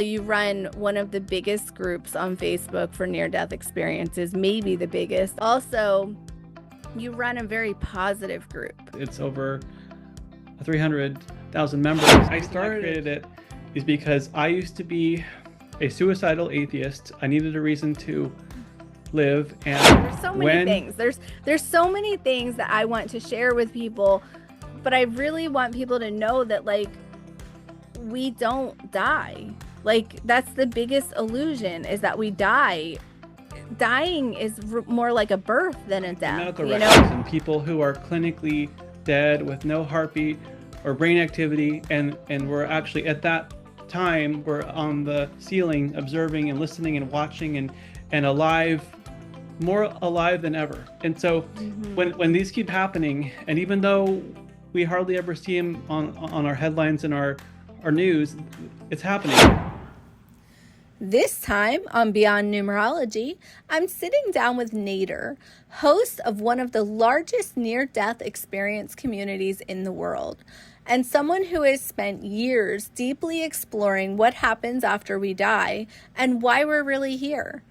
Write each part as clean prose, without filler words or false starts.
You run one of the biggest groups on Facebook for near-death experiences, maybe the biggest. Also, you run a very positive group. It's over 300,000 members. I created it is because I used to be a suicidal atheist. I needed a reason to live, and there's so many things. There's so many things that I want to share with people, but I really want people to know that, like, we don't die. Like, that's the biggest illusion, is that we die. Dying is more like a birth than a death. Medical records and people who are clinically dead with no heartbeat or brain activity, and we're actually at that time we're on the ceiling observing and listening and watching and alive, more alive than ever. And so when these keep happening, and even though we hardly ever see them on our headlines and our news, it's happening. This time on Beyond Numerology, I'm sitting down with Nader, host of one of the largest near-death experience communities in the world, and someone who has spent years deeply exploring what happens after we die and why we're really here.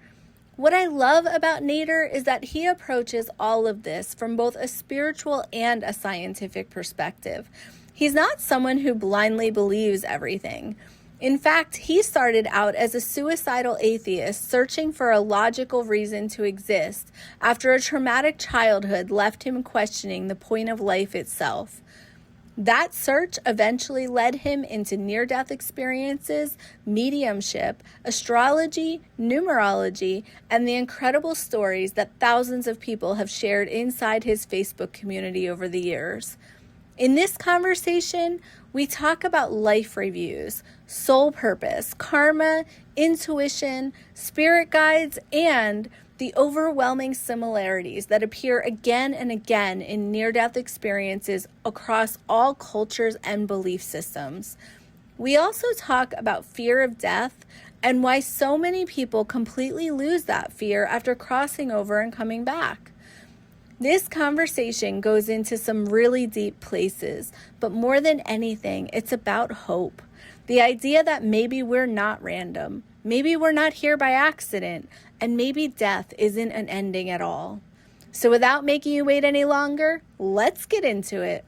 What I love about Nader is that he approaches all of this from both a spiritual and a scientific perspective. He's not someone who blindly believes everything. In fact, he started out as a suicidal atheist searching for a logical reason to exist after a traumatic childhood left him questioning the point of life itself. That search eventually led him into near-death experiences, mediumship, astrology, numerology, and the incredible stories that thousands of people have shared inside his Facebook community over the years. In this conversation, we talk about life reviews, soul purpose, karma, intuition, spirit guides, and the overwhelming similarities that appear again and again in near-death experiences across all cultures and belief systems. We also talk about fear of death and why so many people completely lose that fear after crossing over and coming back. This conversation goes into some really deep places, but more than anything, it's about hope. The idea that maybe we're not random, maybe we're not here by accident, and maybe death isn't an ending at all. So without making you wait any longer, let's get into it.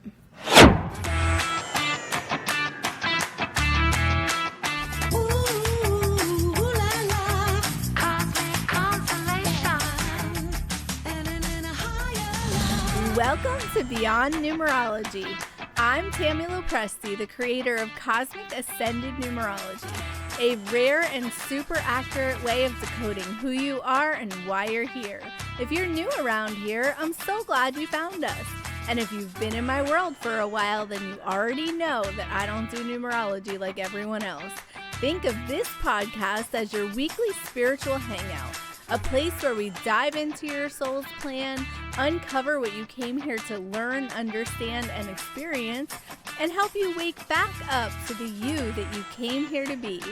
Welcome to Beyond Numerology. I'm Tammy Lopresti, the creator of Cosmic Ascended Numerology, a rare and super accurate way of decoding who you are and why you're here. If you're new around here, I'm so glad you found us. And if you've been in my world for a while, then you already know that I don't do numerology like everyone else. Think of this podcast as your weekly spiritual hangout. A place where we dive into your soul's plan, uncover what you came here to learn, understand, and experience, and help you wake back up to the you that you came here to be.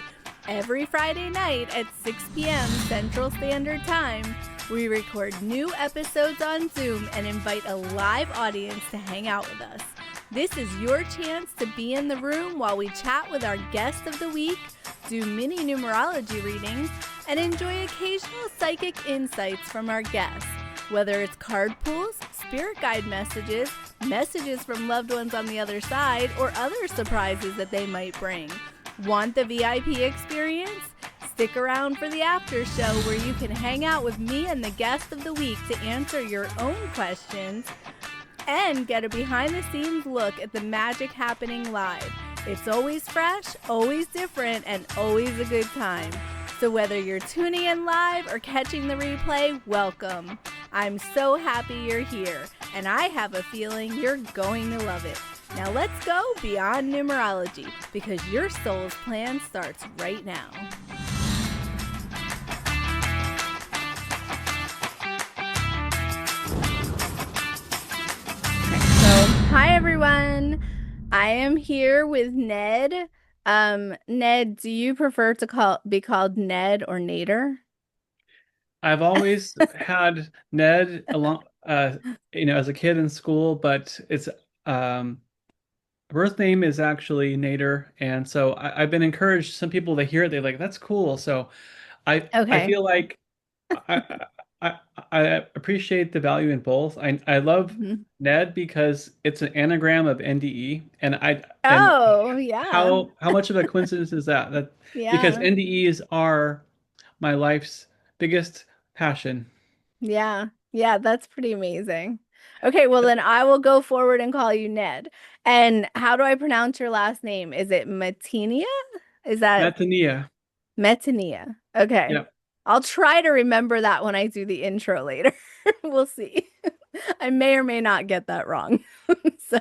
Every Friday night at 6 p.m. Central Standard Time, we record new episodes on Zoom and invite a live audience to hang out with us. This is your chance to be in the room while we chat with our guest of the week, do mini numerology readings, and enjoy occasional psychic insights from our guests, whether it's card pulls, spirit guide messages, messages from loved ones on the other side, or other surprises that they might bring. Want the VIP experience? Stick around for the after show where you can hang out with me and the guest of the week to answer your own questions and get a behind-the-scenes look at the magic happening live. It's always fresh, always different, and always a good time. So whether you're tuning in live or catching the replay, welcome. I'm so happy you're here, and I have a feeling you're going to love it. Now let's go beyond numerology, because your soul's plan starts right now. Hi everyone, I am here with Ned. Ned, do you prefer to be called Ned or Nader? I've always had Ned along, as a kid in school, but it's birth name is actually Nader, and so I've been encouraged. Some people they hear it, they like that's cool. So I Okay. feel like I I appreciate the value in both. I love Mhm. Ned because it's an anagram of NDE, and Oh, yeah. how much of a coincidence is that? That because Yeah. NDEs are my life's biggest passion. Yeah. Yeah, that's pretty amazing. Okay, well then I will go forward and call you Ned. And how do I pronounce your last name? Is it Matinia? Is that Matinnia. Matinnia? Okay. Yeah. I'll try to remember that when I do the intro later. We'll see. I may or may not get that wrong. So,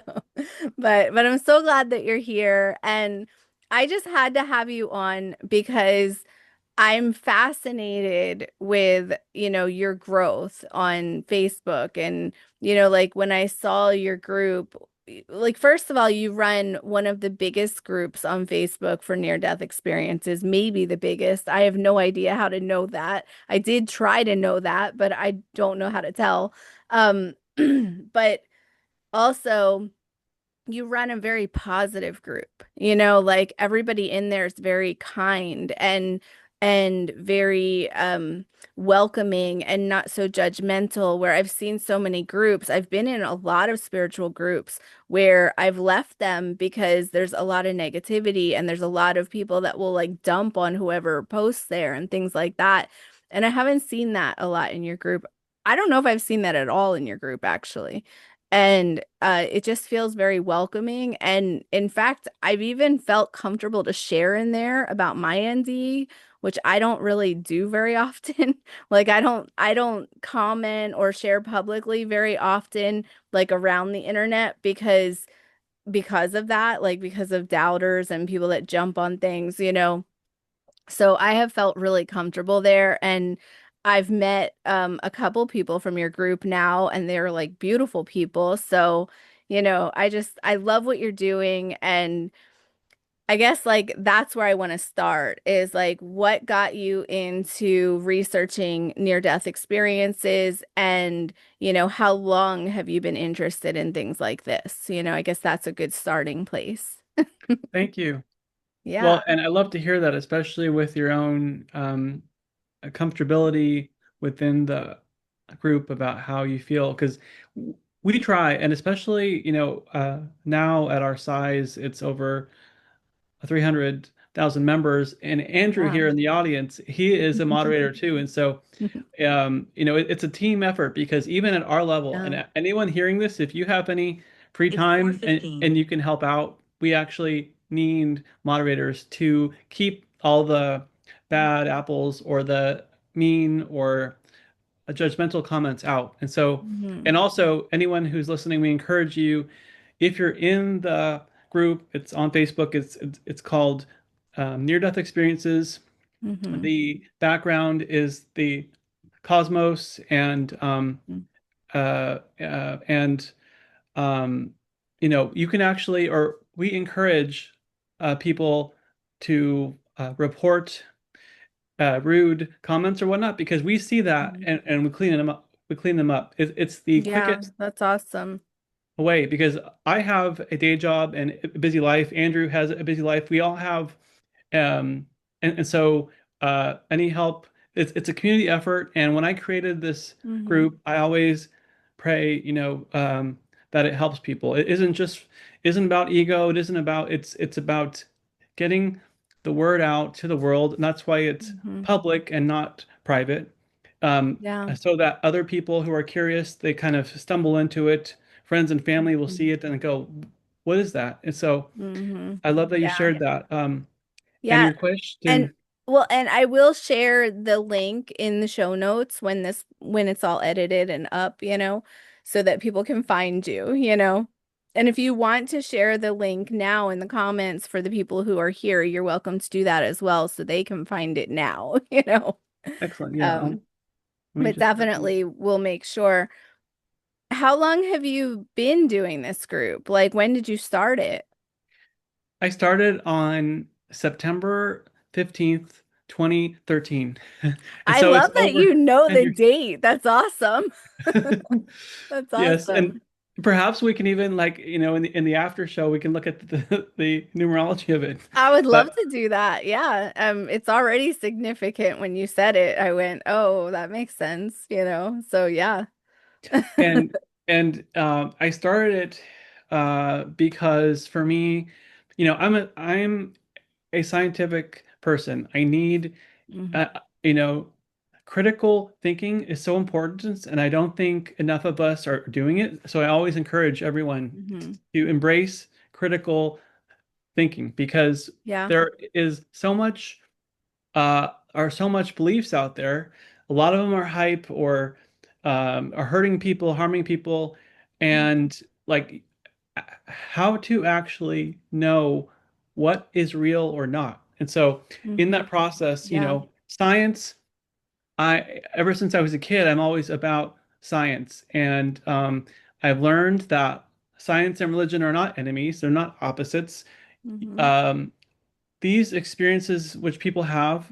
but I'm so glad that you're here and I just had to have you on because I'm fascinated with, your growth on Facebook and, like when I saw your group, like first of all, you run one of the biggest groups on Facebook for near-death experiences, maybe the biggest. I have no idea how to know that. I did try to know that, but I don't know how to tell. Um, but also you run a very positive group. Like everybody in there is very kind and very welcoming and not so judgmental. Where I've seen so many groups, I've been in a lot of spiritual groups where I've left them because there's a lot of negativity and there's a lot of people that will like dump on whoever posts there and things like that. And I haven't seen that a lot in your group. I don't know if I've seen that at all in your group, actually. And it just feels very welcoming. And in fact, I've even felt comfortable to share in there about my ND, which I don't really do very often. Like I don't comment or share publicly very often, like around the internet because of that, like because of doubters and people that jump on things. So I have felt really comfortable there and I've met a couple people from your group now and they're like beautiful people. So, I love what you're doing and I guess like that's where I want to start is like what got you into researching near-death experiences and, how long have you been interested in things like this? I guess that's a good starting place. Thank you. Yeah. Well, and I love to hear that, especially with your own comfortability within the group about how you feel, because we try, and especially, now at our size, it's over 300,000 members, and Andrew Wow. here in the audience, he is a moderator too, and so it's a team effort because even at our level, Yeah. and anyone hearing this, if you have any free time and you can help out, we actually need moderators to keep all the bad apples or the mean or judgmental comments out. And so, Mhm. and also anyone who's listening, we encourage you, if you're in the group, it's on Facebook, it's called Near Death Experiences. Mhm. The background is the cosmos and um, you can actually, or we encourage people to report rude comments or whatnot because we see that Mhm. and we clean them up. We clean them up. It's the Yeah, quickest that's awesome. way because I have a day job and a busy life. Andrew has a busy life. We all have um, and so any help, it's a community effort. And when I created this Hmm. group, I always pray, that it helps people. It isn't about ego. It isn't about it's about getting the word out to the world. And that's why it's Hmm. public and not private. Yeah. So that other people who are curious, they kind of stumble into it. Friends and family will see Hmm. it and go, "What is that?" And so Hmm. I love that you Yeah. shared that. And Yeah. your And question, and I will share the link in the show notes when it's all edited and up, so that people can find you. And if you want to share the link now in the comments for the people who are here, you're welcome to do that as well so they can find it now. excellent. Yeah, Um, let me but just copy it. definitely we'll make sure. How long have you been doing this group? Like, when did you start it? I started on September 15th, 2013. And I so it's love that over you know 10 the years. date. That's awesome. That's Yes, and awesome. Perhaps we can even like, in the after show, we can look at the numerology of it. I would love But to do that. Yeah. It's already significant when you said it. I went, oh, that makes sense, you know? So yeah. and I started it because for me, I'm a scientific person. I need Hmm. uh, you know, critical thinking is so important, and I don't think enough of us are doing it. So I always encourage everyone Hmm. to embrace critical thinking because Yeah. there is so much are so much beliefs out there. A lot of them are hype or are hurting people, harming people, and like how to actually know what is real or not. And so in Hmm. that process, Yeah. science, I ever since I was a kid, I'm always about science. And I've learned that science and religion are not enemies, they're not opposites. Hmm. Um, these experiences, which people have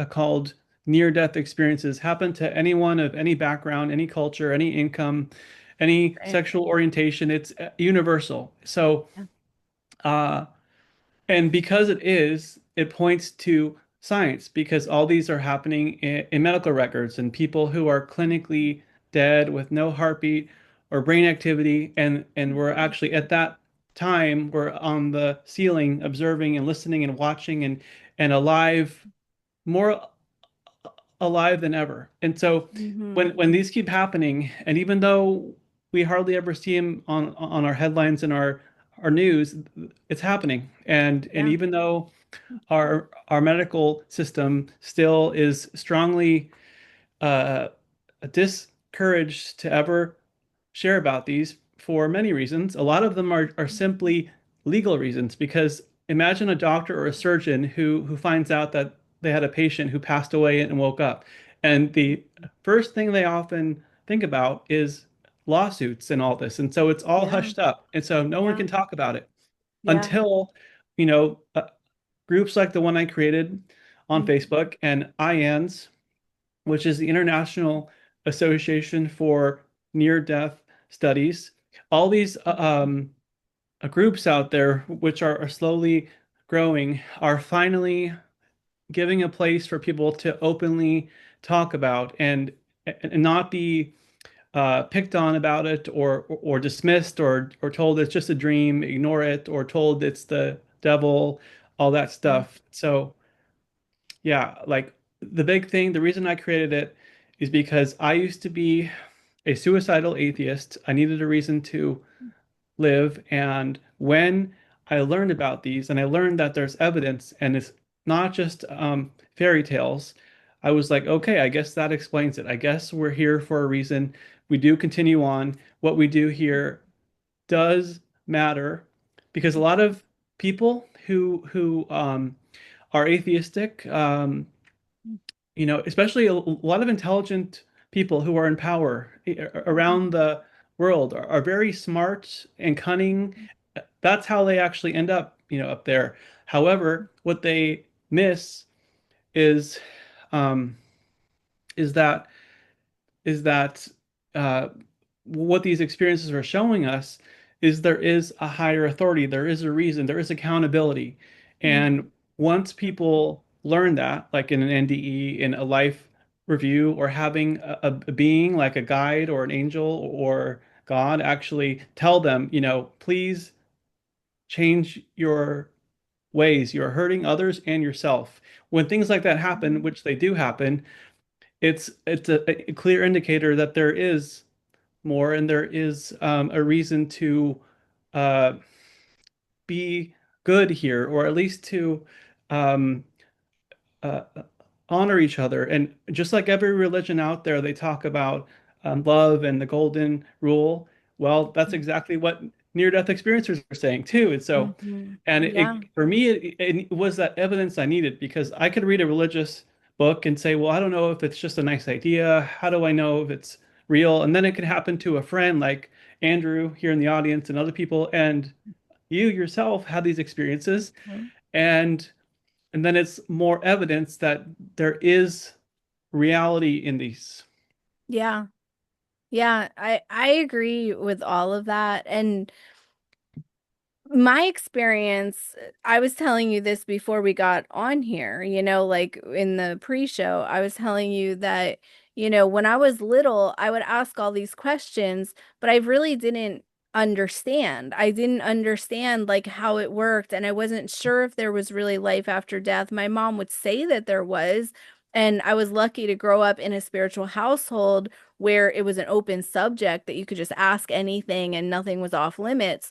called near-death experiences, happen to anyone of any background, any culture, any income, any Right. sexual orientation. It's universal. So, Yeah. uh, and because it points to science because all these are happening in medical records and people who are clinically dead with no heartbeat or brain activity, and we're actually at that time we're on the ceiling observing and listening and watching and alive, more alive than ever. And so Hmm. when these keep happening, and even though we hardly ever see them on our headlines and our news, it's happening. And Yeah. even though our medical system still is strongly uh, discouraged to ever share about these for many reasons. A lot of them are simply legal reasons because imagine a doctor or a surgeon who finds out that they had a patient who passed away and woke up. And the first thing they often think about is lawsuits and all this. And so it's all Yeah. hushed up. And so no one Yeah. can talk about it Yeah. until, you know, uh, groups like the one I created on Mhm. Facebook and IANS, which is the International Association for Near-Death Studies. All these groups out there, which are slowly growing, are finally giving a place for people to openly talk about and not be picked on about it or dismissed or told it's just a dream, ignore it, or told it's the devil, all that Yeah. stuff. So yeah, like the big thing, the reason I created it is because I used to be a suicidal atheist. I needed a reason to live. And when I learned about these and I learned that there's evidence and it's not just fairy tales, I was like, okay, I guess that explains it. I guess we're here for a reason. We do continue on. What we do here does matter because a lot of people who are atheistic, especially a lot of intelligent people who are in power around the world are very smart and cunning. That's how they actually end up, up there. However, what they miss is um, is that is that uh, what these experiences are showing us is there is a higher authority, there is a reason, there is accountability. Mhm. And once people learn that, like in an NDE, in a life review, or having a being like a guide or an angel or God actually tell them, please change your ways, you're hurting others and yourself. When things like that happen, which they do happen, it's a clear indicator that there is more, and there is a reason to uh, be good here, or at least to um, uh, honor each other. And just like every religion out there, they talk about love and the golden rule. Well, that's exactly what near-death experiencers are saying too. And so, Mhm. and Yeah. for me, it was that evidence I needed because I could read a religious book and say, well, I don't know if it's just a nice idea. How do I know if it's real? And then it could happen to a friend like Andrew here in the audience and other people, and you yourself had these experiences, Mhm. and then it's more evidence that there is reality in these. Yeah. Yeah, I agree with all of that. And my experience, I was telling you this before we got on here, like in the pre-show, I was telling you that, when I was little, I would ask all these questions, but I really didn't understand. I didn't understand like how it worked, and I wasn't sure if there was really life after death. My mom would say that there was, and I was lucky to grow up in a spiritual household where it was an open subject that you could just ask anything and nothing was off limits.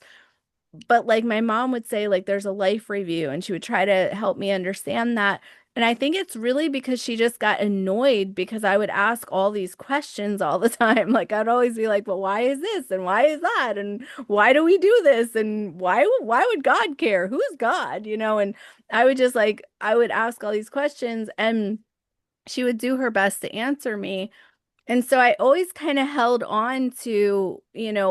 But like my mom would say, like there's a life review, and she would try to help me understand that. And I think it's really because she just got annoyed because I would ask all these questions all the time. Like I'd always be like, well, why is this? And why is that? And why do we do this? And why would God care? Who is God? And I would just like I would ask all these questions, and she would do her best to answer me. And so I always kind of held on to,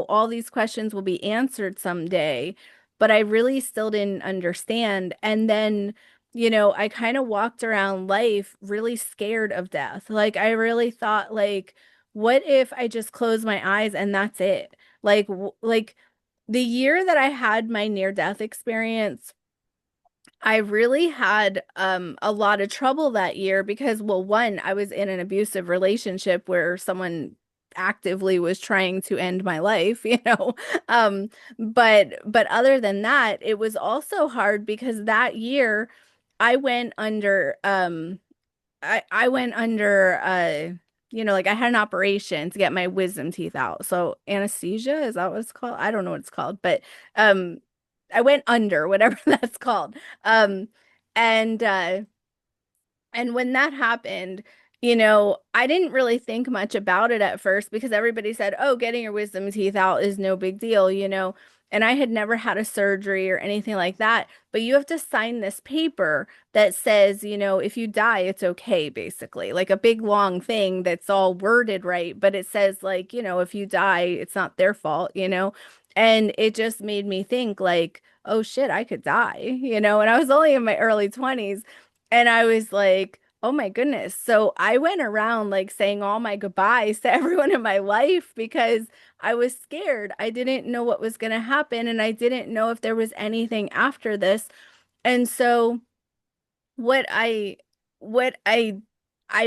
all these questions will be answered someday, but I really still didn't understand. And then, I kind of walked around life really scared of death. Like I really thought like, what if I just close my eyes and that's it? Like the year that I had my near death experience, I really had a lot of trouble that year because, well, one, I was in an abusive relationship where someone actively was trying to end my life, Um, but other than that, it was also hard because that year I went under I went under like I had an operation to get my wisdom teeth out. So anesthesia, is that what it's called? I don't know what it's called, but um I went under whatever that's called. Um and and when that happened, I didn't really think much about it at first because everybody said, "Oh, getting your wisdom teeth out is no big deal." And I had never had a surgery or anything like that. But you have to sign this paper that says, if you die, it's okay, basically. Like a big long thing that's all worded right, but it says like, if you die, it's not their fault. And it just made me think like, oh shit, I could die. And I was only in my early 20s. And I was like, oh my goodness. So I went around like saying all my goodbyes to everyone in my life because I was scared. I didn't know what was going to happen, and I didn't know if there was anything after this. And so what I what I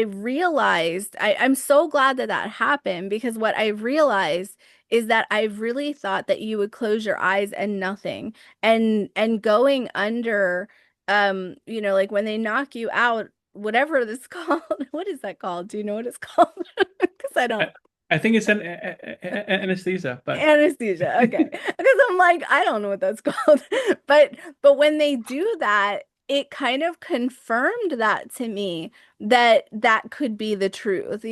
realized, I'm so glad that that happened because what I realized is that I really thought that you would close your eyes and nothing. And going under like when they knock you out, whatever this called, what is that called? Do you know what it's called? Because I don't. I, I think it's an anesthesia, but Anesthesia. Okay. Because I'm like, I don't know what that's called. But when they do that, it kind of confirmed that to me that that could be the truth,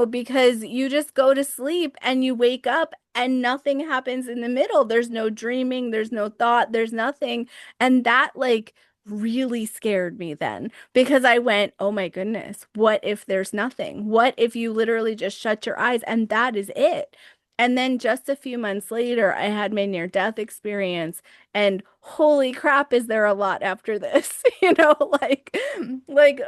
because you just go to sleep and you wake up and nothing happens in the middle. There's no dreaming, there's no thought, there's nothing. And that like really scared me then because I went, oh my goodness, what if there's nothing? What if you literally just shut your eyes and that is it? And then just a few months later, I had my near death experience, and holy crap, is there a lot after this? Like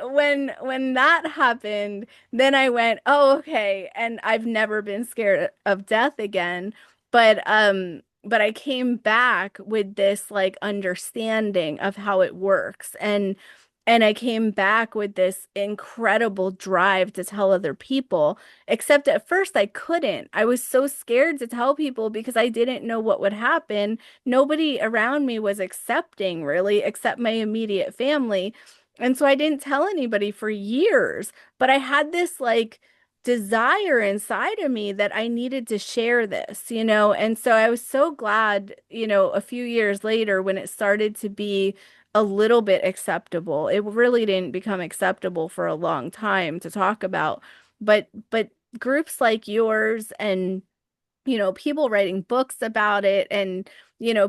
when that happened, then I went, "Oh, okay." And I've never been scared of death again, but I came back with this like understanding of how it works, and I came back with this incredible drive to tell other people. Except at first I couldn't. I was so scared to tell people because I didn't know what would happen. Nobody around me was accepting, really, except my immediate family. And so I didn't tell anybody for years. But I had this like desire inside of me that I needed to share this. And so I was so glad, a few years later when it started to be a little bit acceptable. It really didn't become acceptable for a long time to talk about. But groups like yours and people writing books about it and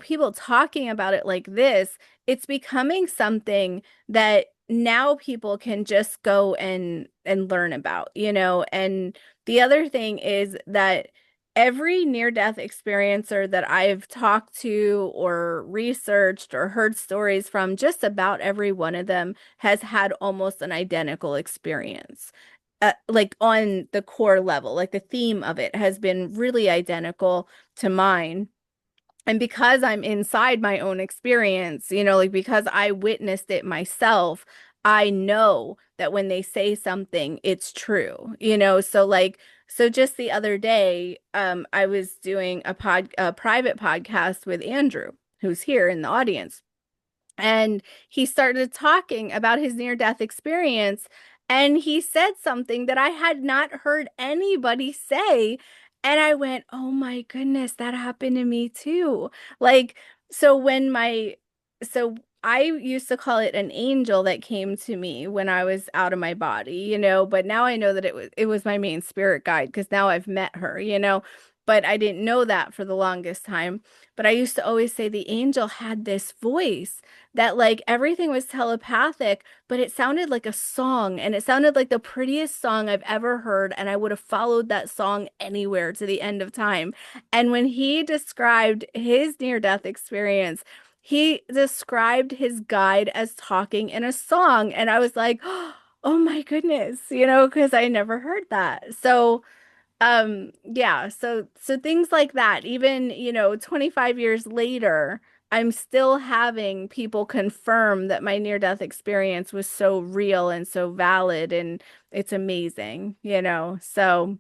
people talking about it like this, it's becoming something that now people can just go and learn about. And the other thing is that every near-death experiencer that I've talked to or researched or heard stories from, just about every one of them has had almost an identical experience. like on the core level, like the theme of it has been really identical to mine. And because I'm inside my own experience, like because I witnessed it myself, I know that when they say something, it's true, So so just the other day, I was doing a private podcast with Andrew, who's here in the audience. And he started talking about his near-death experience. And he said something that I had not heard anybody say. And I went, oh my goodness, that happened to me too. Like, so when so I used to call it an angel that came to me when I was out of my body, but now I know that it was my main spirit guide because now I've met her, but I didn't know that for the longest time. But I used to always say the angel had this voice that like everything was telepathic, but it sounded like a song and it sounded like the prettiest song I've ever heard. And I would have followed that song anywhere to the end of time. And when he described his near-death experience, he described his guide as talking in a song. And I was like, oh my goodness, because I never heard that. So, yeah, so things like that, even, 25 years later, I'm still having people confirm that my near-death experience was so real and so valid, and it's amazing, So,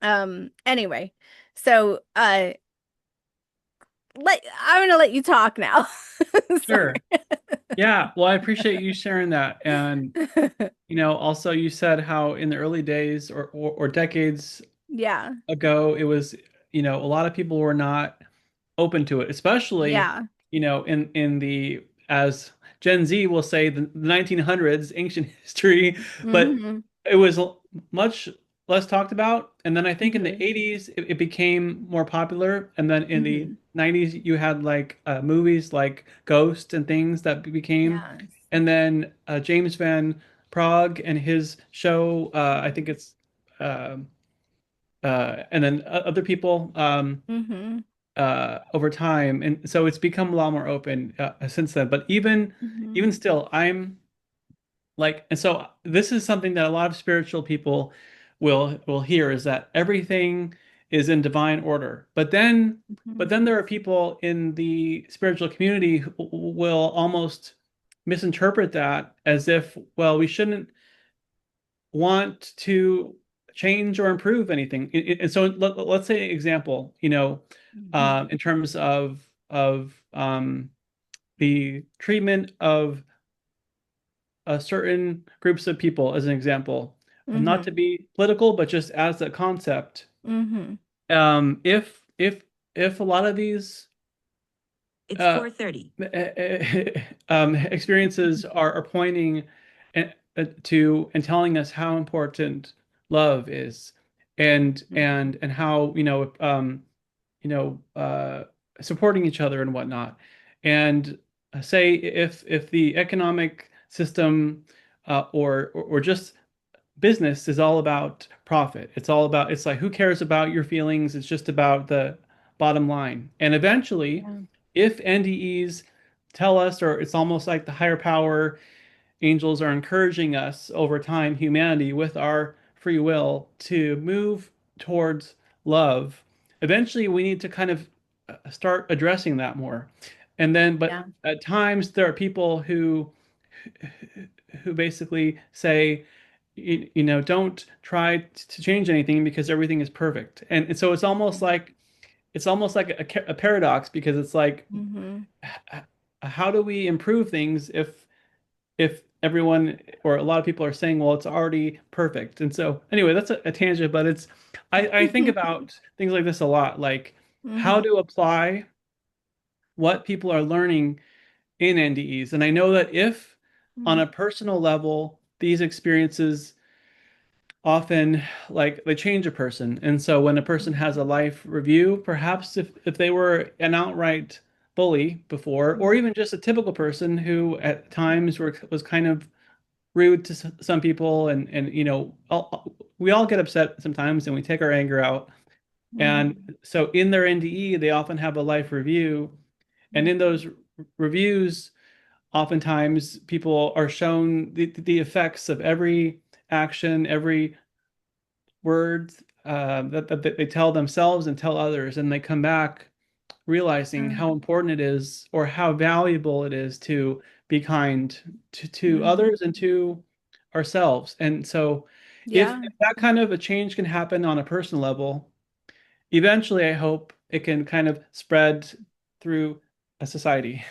anyway, so I'm gonna let you talk now. Sure. Sorry. Yeah. Well, I appreciate you sharing that. And, also you said how in the early days or decades Yeah. ago, it was, a lot of people were not open to it, especially, Yeah. in the, as Gen Z will say, the 1900s, ancient history, but Mm-hmm. it was much less talked about. And then I think in the Mm-hmm. 80s, it became more popular. And then in the Mm-hmm. 90s, you had like movies like Ghost and things that became. Yes. And then James Van Prague and his show, I think it's, um and then other people. Mm-hmm. Over time, and so it's become a lot more open since then. But Mm-hmm. even still, I'm like, and so this is something that a lot of spiritual people will hear is that everything is in divine order. Mm-hmm. But then there are people in the spiritual community who will almost misinterpret that as if, well, we shouldn't want to change or improve anything. And so let's say example, in terms of the treatment of certain groups of people, as an example, not to Mm-hmm. be political, but just as a concept. Mm-hmm. If a lot of these It's uh, 4:30. experiences are pointing to and telling us how important love is, and how you know uh, supporting each other and whatnot. And say if the economic system or just business is all about profit. It's like, who cares about your feelings? It's just about the bottom line. And eventually, Yeah. if NDEs tell us, or it's almost like the higher power angels are encouraging us over time, humanity, with our free will to move towards love, eventually we need to kind of start addressing that more. And then, but Yeah. at times there are people who basically say, don't try to change anything because everything is perfect. And so it's almost like a paradox, because it's like, Mm-hmm. how do we improve things if everyone or a lot of people are saying, well, it's already perfect? And so anyway, that's a tangent, but I think about things like this a lot, like how Mm-hmm. to apply what people are learning in NDEs. And I know that if on a personal level, these experiences often, like, they change a person. And so when a person has a life review, perhaps if they were an outright bully before, or even just a typical person who at times was kind of rude to some people, and we all get upset sometimes and we take our anger out. And Mm-hmm. so in their NDE, they often have a life review. And in those reviews, oftentimes people are shown the effects of every action, every word that they tell themselves and tell others, and they come back realizing how Mm. important it is or how valuable it is to be kind to Mhm. others and to ourselves. And so Yeah. if that kind of a change can happen on a personal level, eventually I hope it can kind of spread through a society.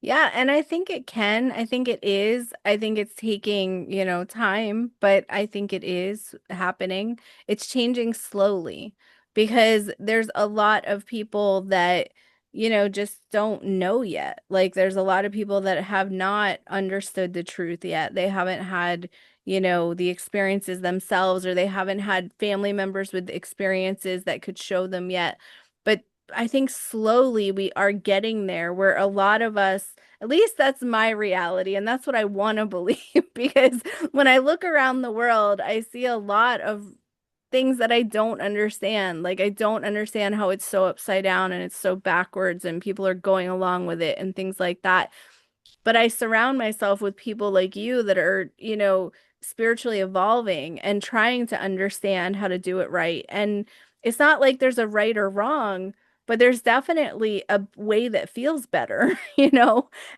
Yeah, and I think it can. I think it is. I think it's taking, time, but I think it is happening. It's changing slowly because there's a lot of people that, just don't know yet. Like there's a lot of people that have not understood the truth yet. They haven't had, the experiences themselves, or they haven't had family members with experiences that could show them yet. But I think slowly we are getting there where a lot of us, at least that's my reality, and that's what I want to believe because when I look around the world, I see a lot of things that I don't understand. Like, I don't understand how it's so upside down and it's so backwards, and people are going along with it and things like that. But I surround myself with people like you that are, spiritually evolving and trying to understand how to do it right. And it's not like there's a right or wrong, but there's definitely a way that feels better,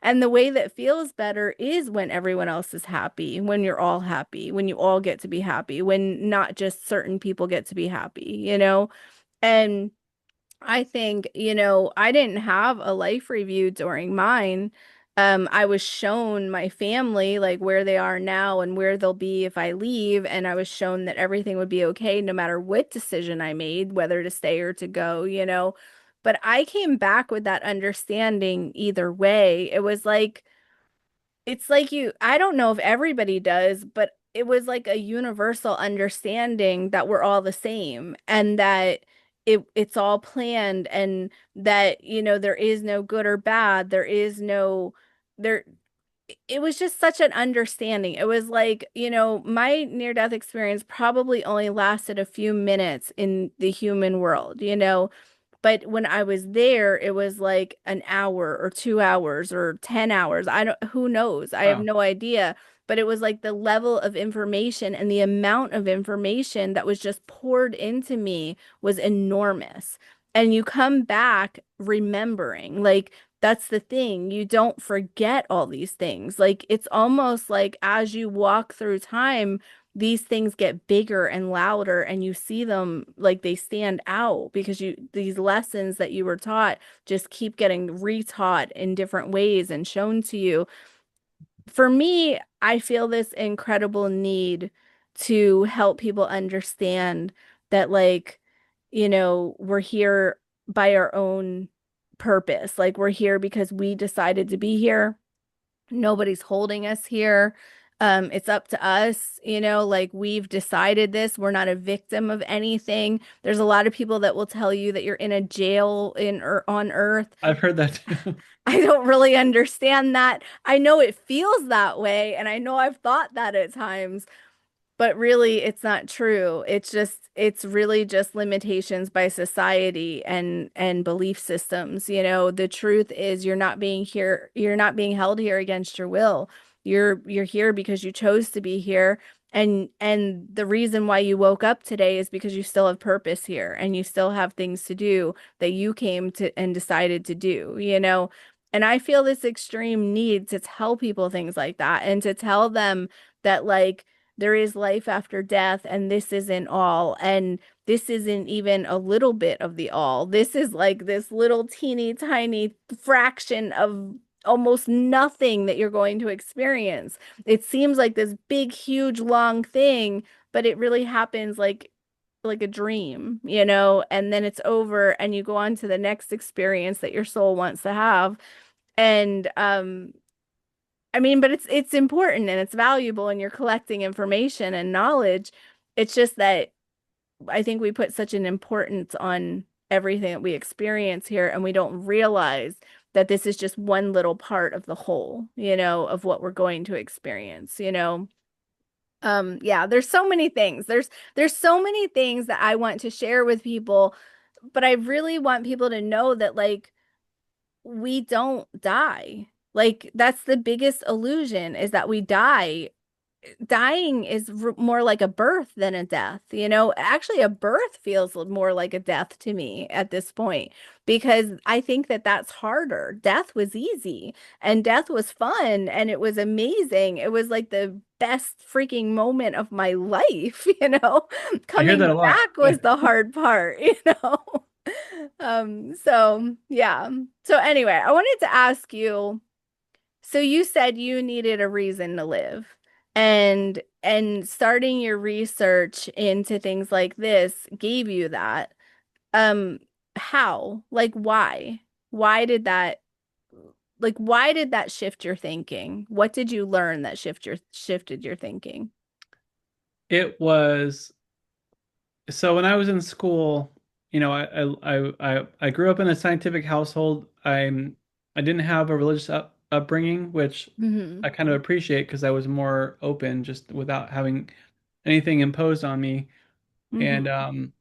And the way that feels better is when everyone else is happy, when you're all happy, when you all get to be happy, when not just certain people get to be happy. And I think, I didn't have a life review during mine. I was shown my family, like where they are now and where they'll be if I leave. And I was shown that everything would be okay no matter what decision I made, whether to stay or to go. But I came back with that understanding either way. It's like I don't know if everybody does, but it was like a universal understanding that we're all the same and that it's all planned, and that, there is no good or bad. There is no there it was just such an understanding. It was like, my near-death experience probably only lasted a few minutes in the human world. But when I was there, it was like an hour or 2 hours or 10 hours. Who knows? I have Wow. no idea. But it was like the level of information and the amount of information that was just poured into me was enormous. And you come back remembering, like, that's the thing. You don't forget all these things. Like, it's almost like as you walk through time, these things get bigger and louder, and you see them like they stand out because these lessons that you were taught just keep getting retaught in different ways and shown to you. For me, I feel this incredible need to help people understand that, like, we're here by our own purpose. Like, we're here because we decided to be here. Nobody's holding us here. It's up to us, like we've decided this. We're not a victim of anything. There's a lot of people that will tell you that you're in a jail or on earth. I've heard that too. I don't really understand that. I know it feels that way, and I know I've thought that at times, but really, it's not true. It's really just limitations by society and belief systems. The truth is you're not being held here against your will. You're here because you chose to be here. And the reason why you woke up today is because you still have purpose here and you still have things to do that you came to and decided to do. And I feel this extreme need to tell people things like that and to tell them that, like, there is life after death, and this isn't all, and this isn't even a little bit of the all. This is like this little teeny tiny fraction of almost nothing that you're going to experience. It seems like this big, huge, long thing, but it really happens like a dream, and then it's over and you go on to the next experience that your soul wants to have. And I mean, but it's important and it's valuable, and you're collecting information and knowledge. It's just that I think we put such an importance on everything that we experience here, and we don't realize that this is just one little part of the whole, of what we're going to experience. Yeah, there's so many things. There's so many things that I want to share with people, but I really want people to know that, like, we don't die. Like, that's the biggest illusion, is that we die. dying is more like a birth than a death. You know, actually, a birth feels more like a death to me at this point because I think that that's harder. Death was easy and death was fun and it was amazing. It was like the best freaking moment of my life, you know. I hear Coming that a lot. back was the hard part, you know. So yeah. So anyway, I wanted to ask you. So you said you needed a reason to live and starting your research into things like this gave you that. Um, how? Like why? Why did that why did that shift your thinking? What did you learn that shifted your thinking? It was so when I was in school, I grew up in a scientific household. I didn't have a religious upbringing, which Hmm. I kind of appreciate because I was more open, just without having anything imposed on me. And Hmm. um,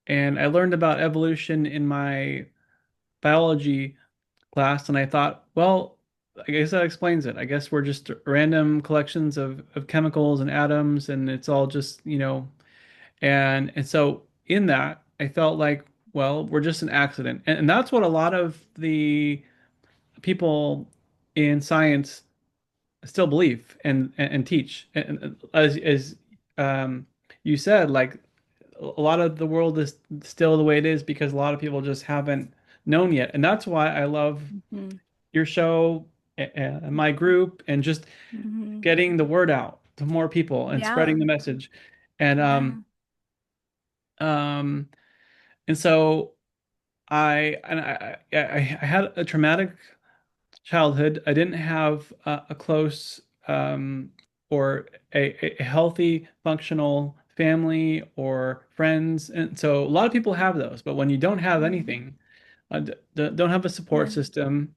and I learned about evolution in my biology class, and I thought, well, I guess that explains it. I guess we're just random collections of chemicals and atoms, and it's all just, and so in that, I felt like, well, we're just an accident. And that's what a lot of the people in science still believe and teach. And as you said, like a lot of the world is still the way it is because a lot of people just haven't known yet. And that's why I love Hmm. your show, my group, and just Hmm. getting the word out to more people and Yeah. spreading the message. And Yeah. um and so I had a traumatic childhood. I didn't have a close or a healthy, functional family or friends, and so a lot of people have those. But when you don't have Mhm. anything, don't have a support Yeah. system,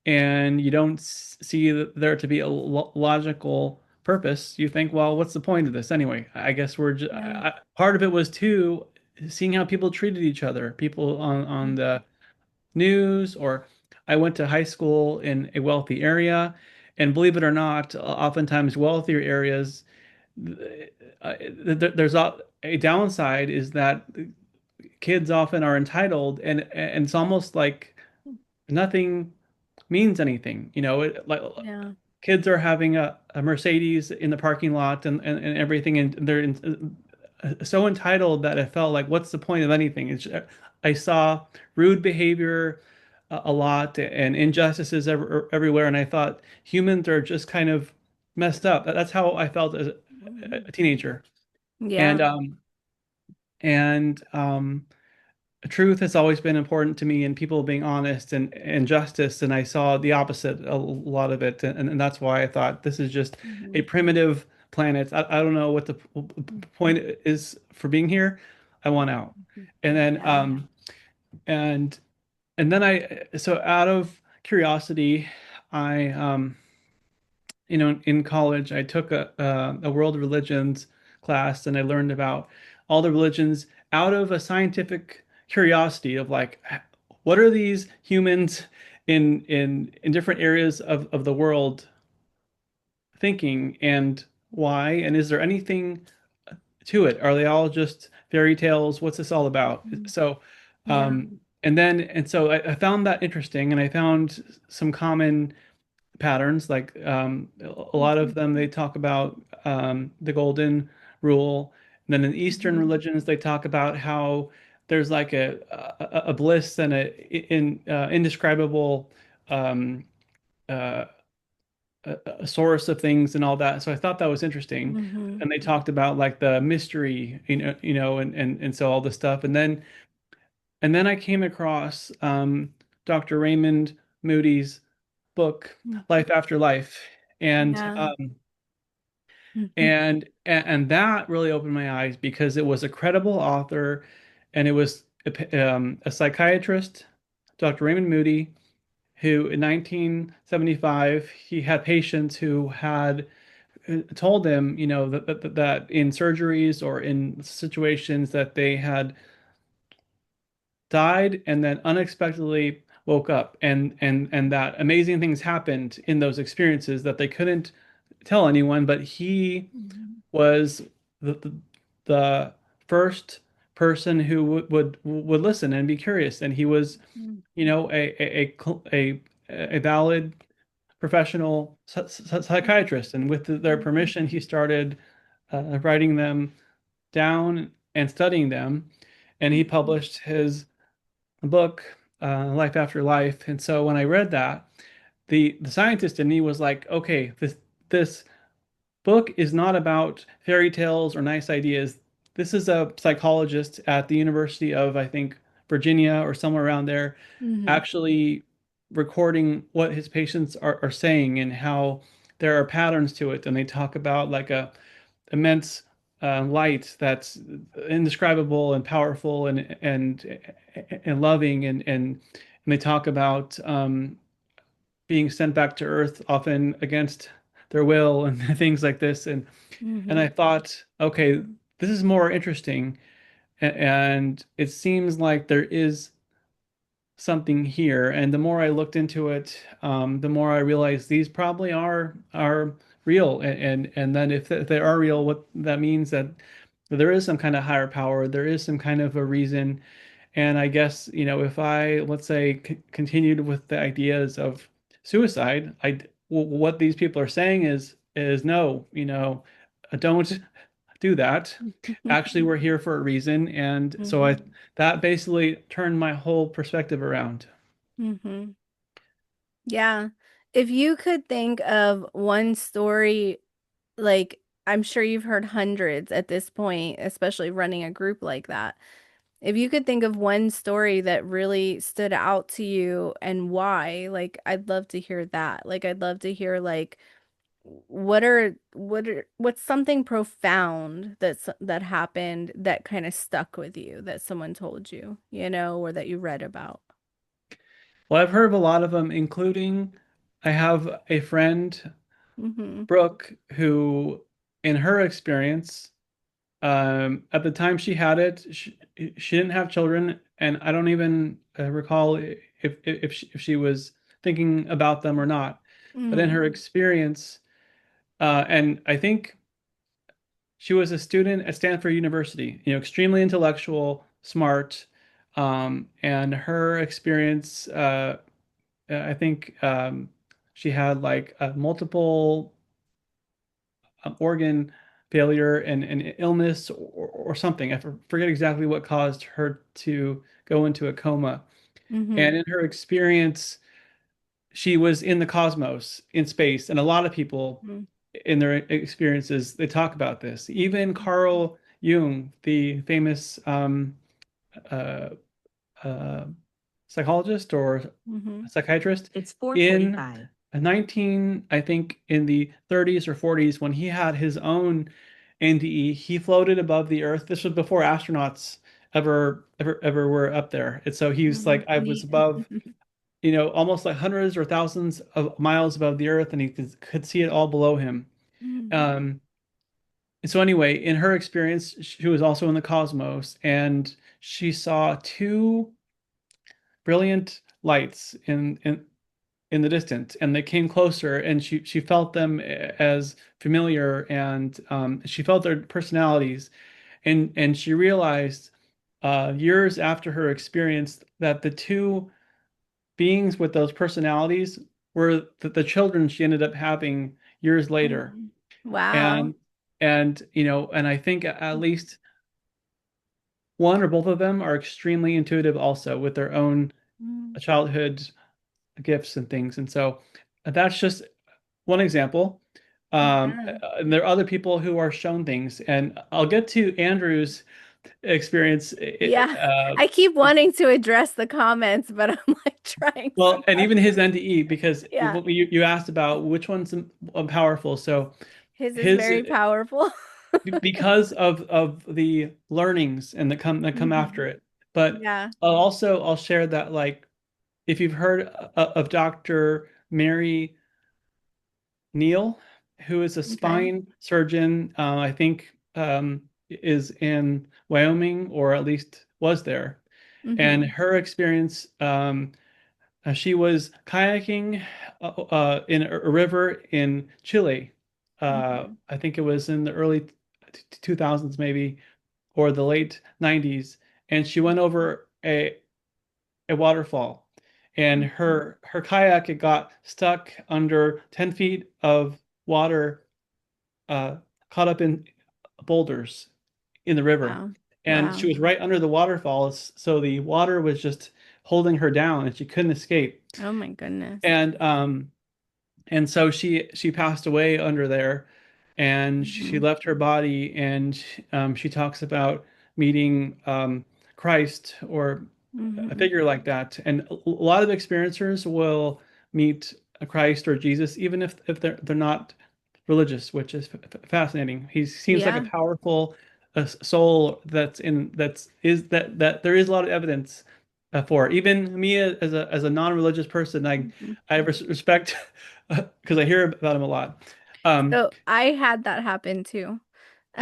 and you don't see there to be a logical purpose, you think, well, what's the point of this anyway? I guess we're just, Yeah. part of it was too seeing how people treated each other, people on the news, or I went to high school in a wealthy area, and believe it or not, oftentimes wealthier areas, there's a downside is that kids often are entitled, and it's almost like nothing means anything. Like Yeah. kids are having a Mercedes in the parking lot and everything, and they're so entitled that it felt like, what's the point of anything? I saw rude behavior a lot and injustices everywhere, and I thought humans are just kind of messed up. That's how I felt as a Mhm. teenager, and Yeah. um, and truth has always been important to me and people being honest and justice. And I saw the opposite, a lot of it. And that's why I thought this is just a Mhm. primitive planet. I don't know what the point is for being here. I want out. And then, Yeah. and, and then so out of curiosity, I, in college, I took a world religions class, and I learned about all the religions out of a scientific curiosity of like, what are these humans in different areas of the world thinking, and why? And is there anything to it? Are they all just fairy tales? What's this all about? Mhm. So, Yeah. and so I found that interesting, and I found some common patterns. Like a lot of Mhm. them, they talk about the golden rule. And then in Eastern Mhm. religions, they talk about how there's like a bliss and indescribable um, uh, a source of things and all that. So I thought that was interesting. Mhm. And they talked about like the mystery, and so all this stuff. And then I came across Dr. Raymond Moody's book, Mhm. Life After Life, and Yeah. um, Mhm. and that really opened my eyes because it was a credible author, and it was a psychiatrist, Dr. Raymond Moody, who in 1975 he had patients who had told him, that in surgeries or in situations that they had died and then unexpectedly woke up, and that amazing things happened in those experiences that they couldn't tell anyone, but he Mhm. was the first person who would listen and be curious, and he was, Mhm. you know, a valid professional psychiatrist. And with their Mhm. permission, he started writing them down and studying them, and he Mhm. published his book, Life After Life. And so when I read that, the scientist in me was like, okay, this book is not about fairy tales or nice ideas. This is a psychologist at the University of, I think, Virginia or somewhere around there, Mhm. actually recording what his patients are saying and how there are patterns to it. And they talk about like a immense light that's indescribable and powerful and loving and they talk about being sent back to Earth often against their will and things like this. And I Mhm. thought, okay, this is more interesting. And it seems like there is something here. And the more I looked into it, the more I realized these probably are real. And then if they are real, what that means that there is some kind of higher power, there is some kind of a reason. And I guess, if I, let's say, continued with the ideas of suicide, what these people are saying is no, don't do that. Actually, we're here for a reason. And so Mhm. that basically turned my whole perspective around. Mhm. Yeah. If you could think of one story, like I'm sure you've heard hundreds at this point, especially running a group like that. If you could think of one story that really stood out to you and why, like I'd love to hear that. Like I'd love to hear like what's something profound that happened that kind of stuck with you that someone told you, or that you read about. Well, I've heard of a lot of them, including I have a friend, Mhm. Brooke, who, in her experience, at the time she had it, she didn't have children, and I don't even recall if she was thinking about them or not. But in Mhm. her experience, and I think she was a student at Stanford University, extremely intellectual, smart, and her experience, I think she had like multiple organ failure and illness or something. I forget exactly what caused her to go into a coma. And Mhm. in her experience, she was in the cosmos, in space, and a lot of people Mhm. in their experiences, they talk about this. Even Carl Jung, the famous uh, uh, psychologist or Mhm. psychiatrist, It's in 4:45. I think in the 30s or 40s, when he had his own NDE, he floated above the Earth. This was before astronauts ever were up there. And so he was Mhm. like, I was Neat. above, almost like hundreds or thousands of miles above the Earth, and he could see it all below him. Mhm. Um, and so anyway, in her experience, she was also in the cosmos, and she saw two brilliant lights in the distance, and they came closer, and she felt them as familiar, and she felt their personalities, and she realized years after her experience that the two beings with those personalities were the children she ended up having years later. Mhm. Wow. And I think at least one or both of them are extremely intuitive also with their own Mhm. childhood gifts and things. And so that's just one example. Yeah. And there are other people who are shown things, and I'll get to Andrew's experience. Yeah. I keep wanting to address the comments, but I'm like trying so Well, and hard. even his NDE, because Yeah. what you asked about which one's powerful. So His is his, very powerful. because of the learnings and that come after Mhm. it. But Yeah. I'll share that, like, if you've heard of Dr. Mary Neal, who is a Okay. spine surgeon, I think is in Wyoming, or at least was there. And Mhm. her experience, she was kayaking in a river in Chile, Mhm. I think it was in the early 2000s maybe, or the late 90s, and she went over a waterfall, and Mhm. her kayak, it got stuck under 10 feet of water, uh, caught up in boulders in the river. Wow. And she Wow. was right under the waterfalls, so the water was just holding her down and she couldn't escape. Oh my goodness. And so she passed away under there, and she Mhm. left her body, and she talks about meeting Christ or a Mhm. figure like that. And a lot of experiencers will meet a Christ or Jesus, even if they're not religious, which is fascinating. He seems like a Yeah. powerful soul that there is a lot of evidence for. Even me as a non-religious person, Mhm. I respect because I hear about him a lot. Um, So I had that happen too.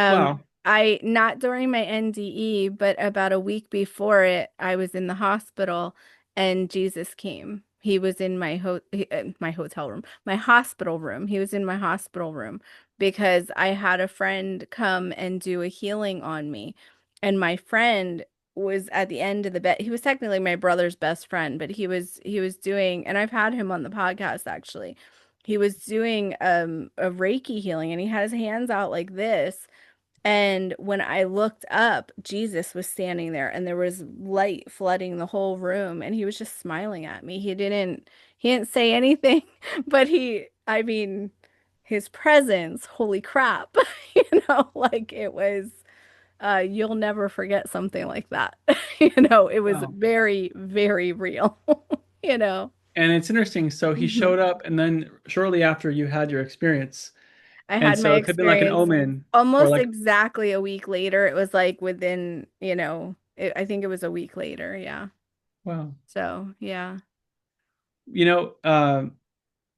wow. I not during my NDE, but about a week before it, I was in the hospital and Jesus came. He was in my hotel room, my hospital room. He was in my hospital room because I had a friend come and do a healing on me. And my friend was at the end of the bed. He was technically my brother's best friend, but he was doing, and I've had him on the podcast actually. He was doing a Reiki healing and he had his hands out like this, and when I looked up, Jesus was standing there and there was light flooding the whole room and he was just smiling at me. He didn't say anything, but I mean, his presence, holy crap. Like it was you'll never forget something like that. It was Wow. very, very real, you know. And it's interesting. So he Mhm. showed up, and then shortly after you had your experience. I And had my so it could have been like an experience omen or almost like, exactly a week later. It was like within, I think it was a week later. Yeah. wow. So, yeah. You know,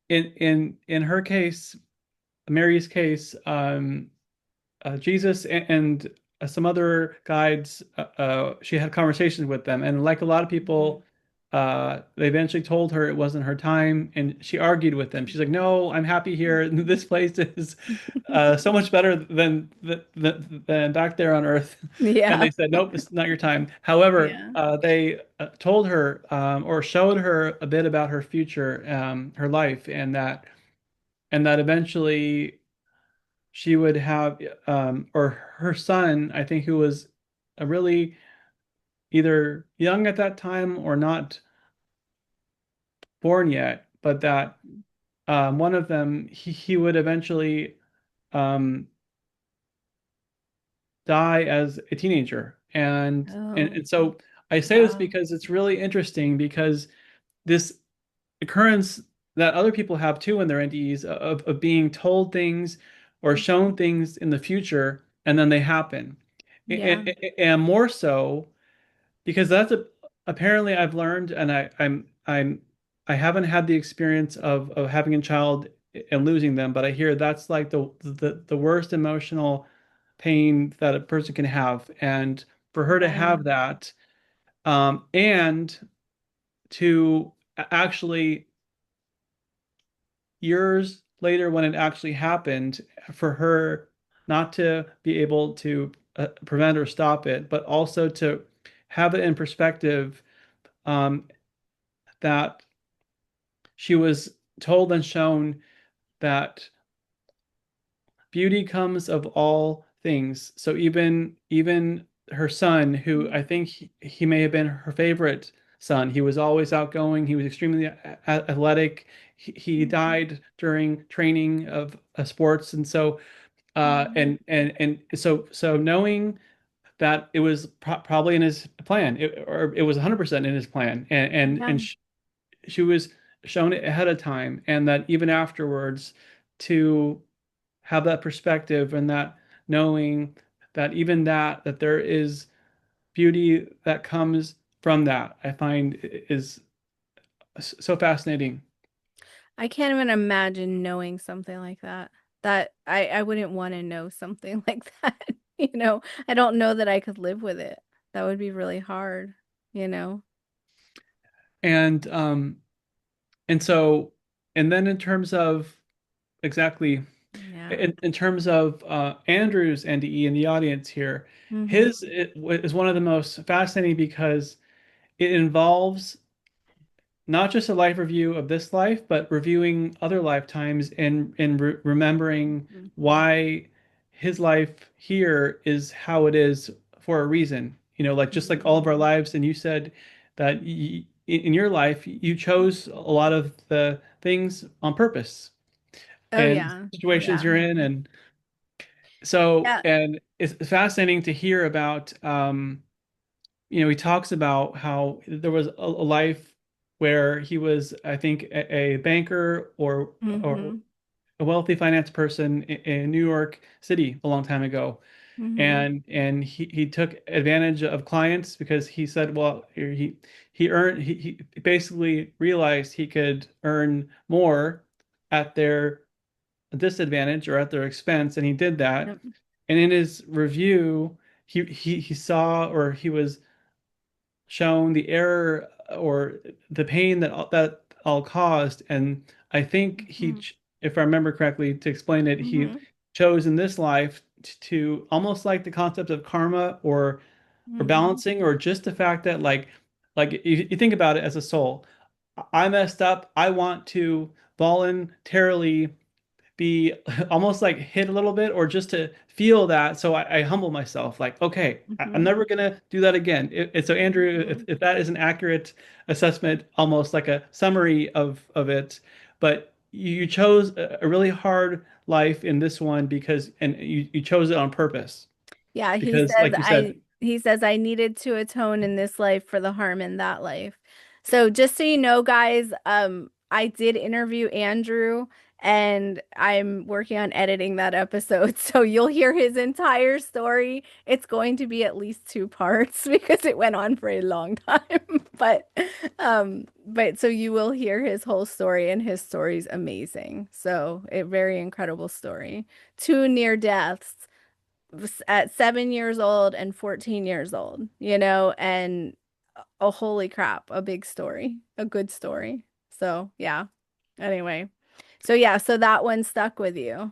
in her case, Mary's case, Jesus and some other guides, she had conversations with them, and like a lot of Mhm. people, they eventually told her it wasn't her time, and she argued with them. She's like, "No, I'm happy here. This place is so much better than back there on Earth." And Yeah. they said, "Nope, it's not your time." However, Yeah. they told her or showed her a bit about her future, her life, and that eventually she would have or her son, I think, who was a really either young at that time or not born yet, but that one of them he would eventually um, die as a teenager. And Oh, so I say this wow. because it's really interesting because this occurrence that other people have too in their NDEs of being told things or shown things in the future and then they happen. Yeah. And more so because apparently I've learned, and I haven't had the experience of having a child and losing them, but I hear that's like the worst emotional pain that a person can have. And for her to Yeah. have that, and to actually years later when it actually happened, for her not to be able to prevent or stop it, but also to have it in perspective, um, that she was told and shown that beauty comes of all things. So even her son, who I think he may have been her favorite son, he was always outgoing. He was extremely athletic. He Mhm. died during training of sports, and so Mhm. so knowing that it was probably in his plan, or it was 100% in his plan, Yeah. she was shown it ahead of time, and that even afterwards to have that perspective and that knowing that even that there is beauty that comes from that, I find is so fascinating. I can't even imagine knowing something like that. That I wouldn't want to know something like that. I don't know that I could live with it. That would be really hard, you know? And and so and then in terms of exactly. Yeah. In terms of Andrew's NDE in the audience here, Mm-hmm. his is one of the most fascinating because it involves not just a life review of this life, but reviewing other lifetimes and remembering why his life here is how it is for a reason. You know, like just like all Mm-hmm. of our lives, and you said that in your life you chose a lot of the things on purpose Oh and yeah. situations Yeah. you're in, and so Yeah. and it's fascinating to hear about. He talks about how there was a life where he was, I think, a banker or Mm-hmm. a wealthy finance person in New York City a long time ago. Mm-hmm. And he took advantage of clients because he said, well, he basically realized he could earn more at their disadvantage or at their expense, and he did that. Yep. And in his review, he saw, or he was shown the error or the pain that all caused. And I think Mm-hmm. if I remember correctly, to explain it, he Mm-hmm. chose in this life to almost like the concept of karma or Mm-hmm. balancing, or just the fact that like you think about it as a soul. I messed up. I want to voluntarily be almost like hit a little bit or just to feel that. So I humble myself like, okay, I'm Mm-hmm. never going to do that again. So Andrew, Mm-hmm. if that is an accurate assessment, almost like a summary of it, but you chose a really hard life in this one because, and you chose it on purpose Yeah, because like you said. he says I needed to atone in this life for the harm in that life. So just so you know, guys, I did interview Andrew and I'm working on editing that episode. So you'll hear his entire story. It's going to be at least two parts because it went on for a long time. But so you will hear his whole story and his story's amazing. So a very incredible story. Two near deaths at 7 years old and 14 years old, and oh, holy crap, a big story, a good story. So, yeah. Anyway. So, yeah, so that one stuck with you.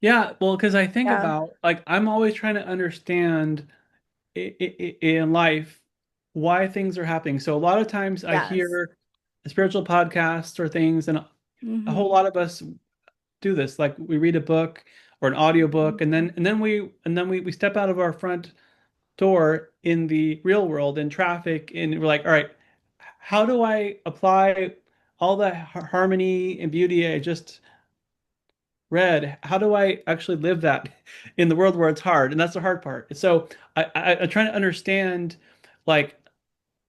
Yeah, well, because I think Yeah. about like I'm always trying to understand in life why things are happening. So a lot of times I Yes. hear spiritual podcasts or things, and a whole Mm-hmm. lot of us do this. Like we read a book or an audio book, Mm-hmm. and then we step out of our front door in the real world in traffic, and we're like, all right, how do I apply all the harmony and beauty I just read? How do I actually live that in the world where it's hard? And that's the hard part. So I'm trying to understand like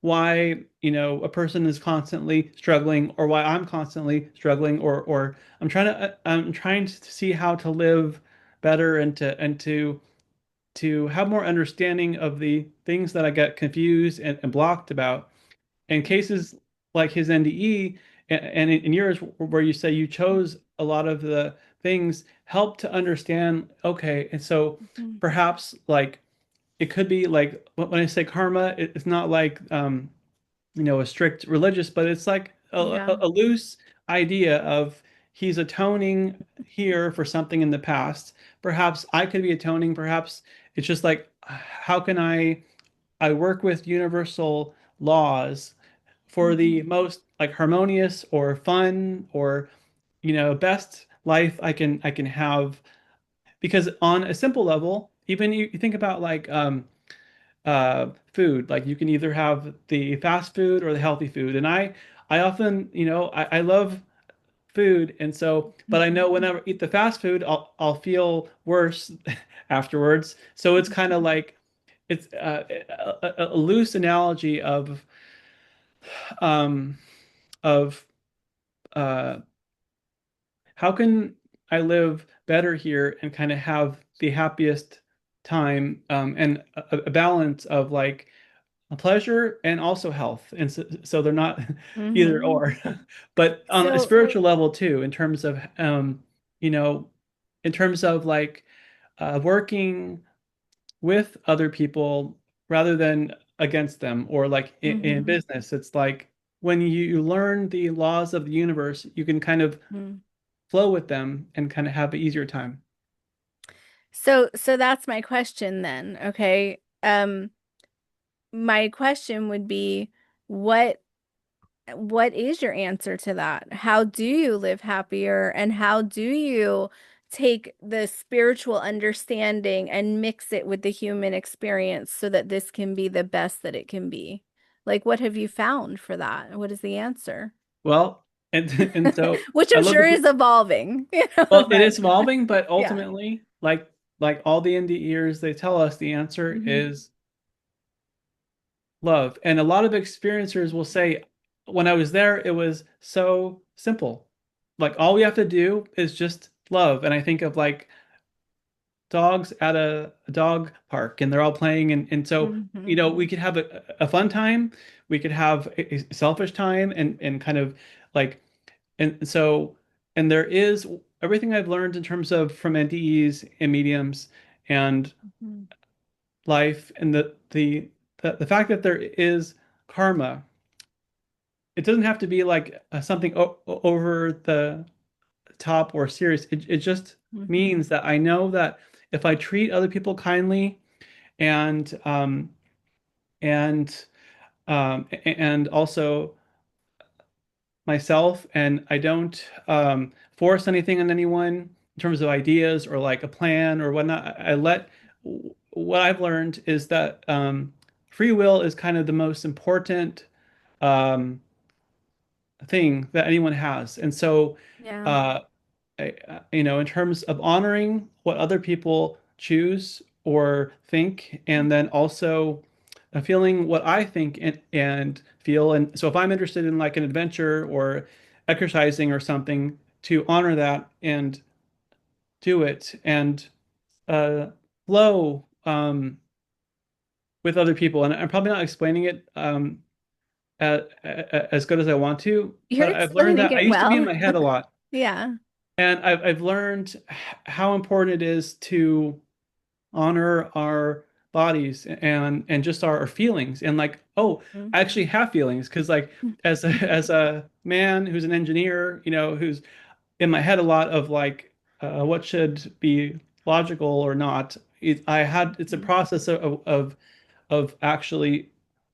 why, a person is constantly struggling, or why I'm constantly struggling, or I'm trying to see how to live better, and to have more understanding of the things that I get confused and blocked about. In cases like his NDE, and in yours, where you say you chose a lot of the things, help to understand, okay, and so Mm-hmm. perhaps like it could be like when I say karma, it's not like a strict religious, but it's like Yeah. a loose idea of he's atoning here for something in the past. Perhaps I could be atoning. Perhaps it's just like, how can I work with universal laws for the Mm-hmm. most like harmonious or fun or best life I can have. Because on a simple level, even you think about like food, like you can either have the fast food or the healthy food, and I often, I love food, and so, but I know whenever I eat the fast food, I'll feel worse afterwards. So it's kind of like it's a loose analogy um of uh how can I live better here and kind of have the happiest time, and a balance of like a pleasure and also health. And so they're not either Mm-hmm. or, but on a So, spiritual level too, you know, in terms of like working with other people rather than against them, or like in mm-hmm. business, it's like when you learn the laws of the universe, you can kind of flow with them and kind of have an easier time. So that's my question then. Okay. My question would be what what is your answer to that? How do you live happier and how do you take the spiritual understanding and mix it with the human experience so that this can be the best that it can be? Like, what have you found for that? What is the answer? Well, and and so Which I I'm love sure the is evolving, well, it but is evolving, but yeah. ultimately, like all the indie ears, they tell us the answer Hmm. is love. And a lot of experiencers will say, when I was there, it was so simple. Like all we have to do is just love. And I think of like dogs at a dog park and they're all playing and so Hmm. we could have a fun time, we could have a selfish time and kind of like and so and there is everything I've learned in terms of from NDEs and mediums and Hmm. life and the fact that there is karma. It doesn't have to be like something over the top or serious. It just Hmm. means that I know that if I treat other people kindly and and and also myself, and I don't force anything on anyone in terms of ideas or like a plan or whatnot. I let what I've learned is that free will is kind of the most important um, thing that anyone has, and so. Yeah. Uh, in terms of honoring what other people choose or think, and then also feeling what I think and feel. And so if I'm interested in like an adventure or exercising or something, to honor that and do it and uh, flow with other people. And I'm probably not explaining it as good as I want to, You're but I've learned explaining that I it used to be in well. my head a lot. Yeah. And I've learned how important it is to honor our bodies and just our feelings and like, oh, Mhm. I actually have feelings because like as a man who's an engineer, who's in my head a lot of like what should be logical or not. It's a Mhm. process of actually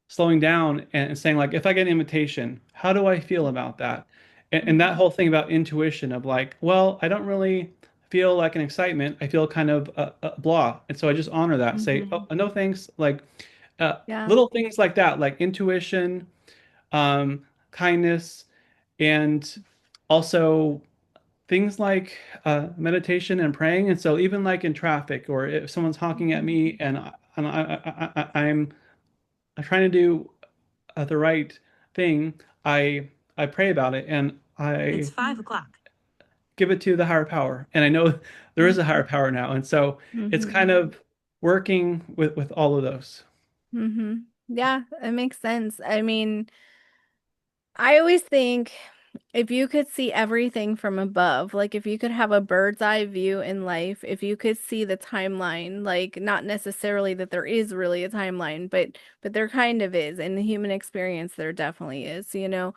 slowing down and saying like, if I get an invitation, how do I feel about that? And that Mhm. whole thing about intuition of like, well, I don't really feel like an excitement. I feel kind of blah. And so I just honor that. Say, oh, Mhm. no, thanks. Like Yeah. little things like that, like intuition, kindness, and also things like meditation and praying. And so even like in traffic or if someone's honking at Mhm. me I'm trying to do the right thing, I pray about it and It's I 5 o'clock. give it to the higher power. And I know there is a higher power now. And so it's Mhm. kind of working with all of those. Mhm. Yeah, it makes sense. I mean, I always think if you could see everything from above, like if you could have a bird's eye view in life, if you could see the timeline, like not necessarily that there is really a timeline, but there kind of is. In the human experience, there definitely is, you know.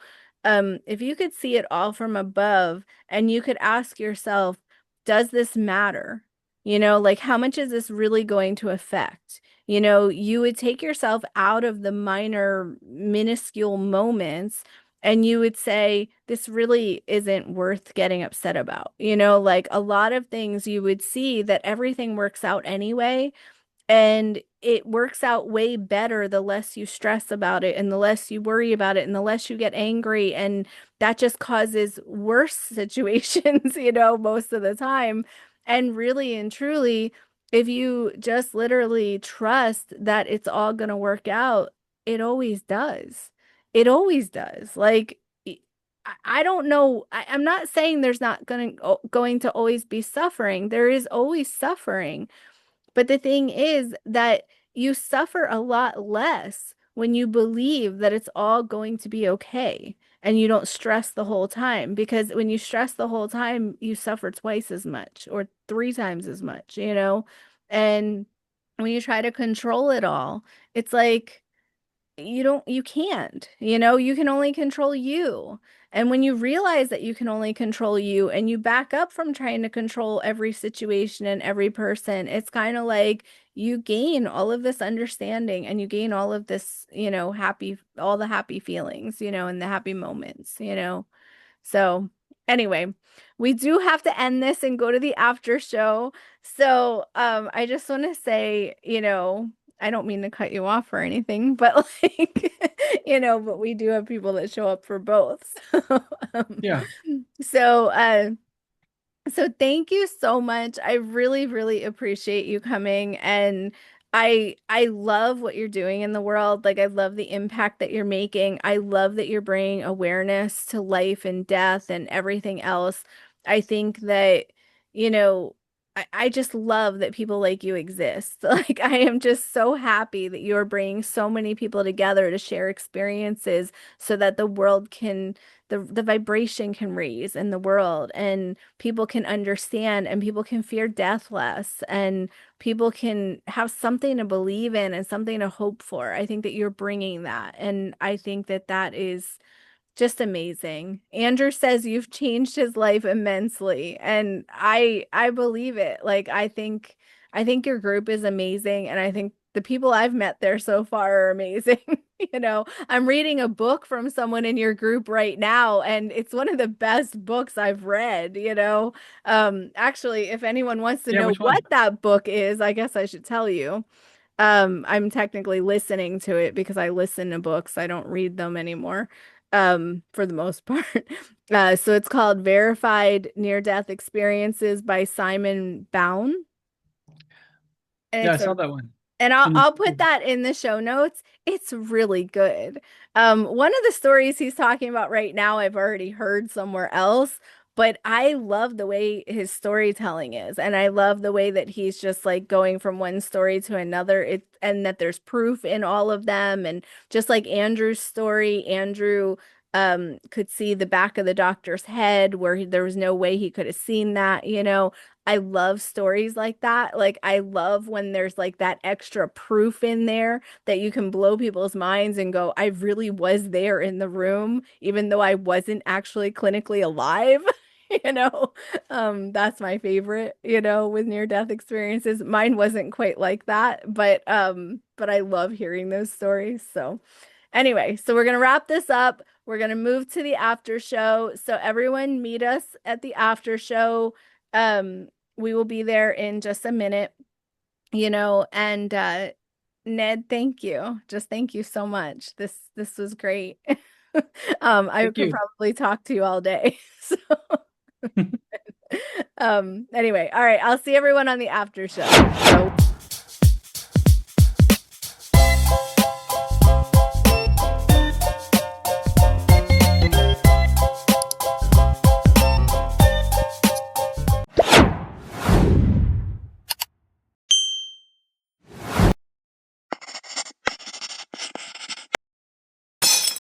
If you could see it all from above and you could ask yourself, does this matter? You know, like how much is this really going to affect? You know, you would take yourself out of the minor, minuscule moments and you would say, this really isn't worth getting upset about. You know, like a lot of things you would see that everything works out anyway. And it works out way better the less you stress about it and the less you worry about it and the less you get angry. And that just causes worse situations, you know, most of the time. And really and truly, if you just literally trust that it's all going to work out, it always does. It always does. Like, I don't know. I'm not saying there's not going to always be suffering. There is always suffering. But the thing is that you suffer a lot less when you believe that it's all going to be okay and you don't stress the whole time. Because when you stress the whole time, you suffer twice as much or three times as much, you know? And when you try to control it all, it's like you can't, you can only control you. And when you realize that you can only control you and you back up from trying to control every situation and every person, it's kind of like you gain all of this understanding and you gain all of this, all the happy feelings, and the happy moments. So, anyway, we do have to end this and go to the after show. So, I just want to say, I don't mean to cut you off or anything, but like, but we do have people that show up for both. Um, Yeah. so, so thank you so much. I really, really appreciate you coming, and I love what you're doing in the world. Like I love the impact that you're making. I love that you're bringing awareness to life and death and everything else. I think that, you know, I just love that people like you exist. Like I am just so happy that you're bringing so many people together to share experiences so that the world can the vibration can raise in the world and people can understand and people can fear death less and people can have something to believe in and something to hope for. I think that you're bringing that. And I think that that is just amazing. Andrew says you've changed his life immensely, and I believe it. Like I think your group is amazing, and I think the people I've met there so far are amazing. I'm reading a book from someone in your group right now, and it's one of the best books I've read. Actually, if anyone wants to Yeah. know Which what one? that book is, I guess I should tell you. I'm technically listening to it because I listen to books. I don't read them anymore, for the most part. So it's called Verified Near-Death Experiences by Simon Bown. And Yeah, I it's saw a that one. and I'll In I'll put that in the show notes. It's really good. One of the stories he's talking about right now, I've already heard somewhere else, but I love the way his storytelling is, and I love the way that he's just like going from one story to another. And that there's proof in all of them, and just like Andrew's story, Andrew could see the back of the doctor's head where there was no way he could have seen that. I love stories like that. Like I love when there's like that extra proof in there that you can blow people's minds and go, I really was there in the room, even though I wasn't actually clinically alive. That's my favorite, with near-death experiences. Mine wasn't quite like that, but I love hearing those stories. So anyway, so we're gonna wrap this up. We're gonna move to the after show. So everyone meet us at the after show. Um, we will be there in just a minute, and Ned, thank you. Just thank you so much. This was great. I Thank could you. probably talk to you all day. So anyway, all right, I'll see everyone on the after show. So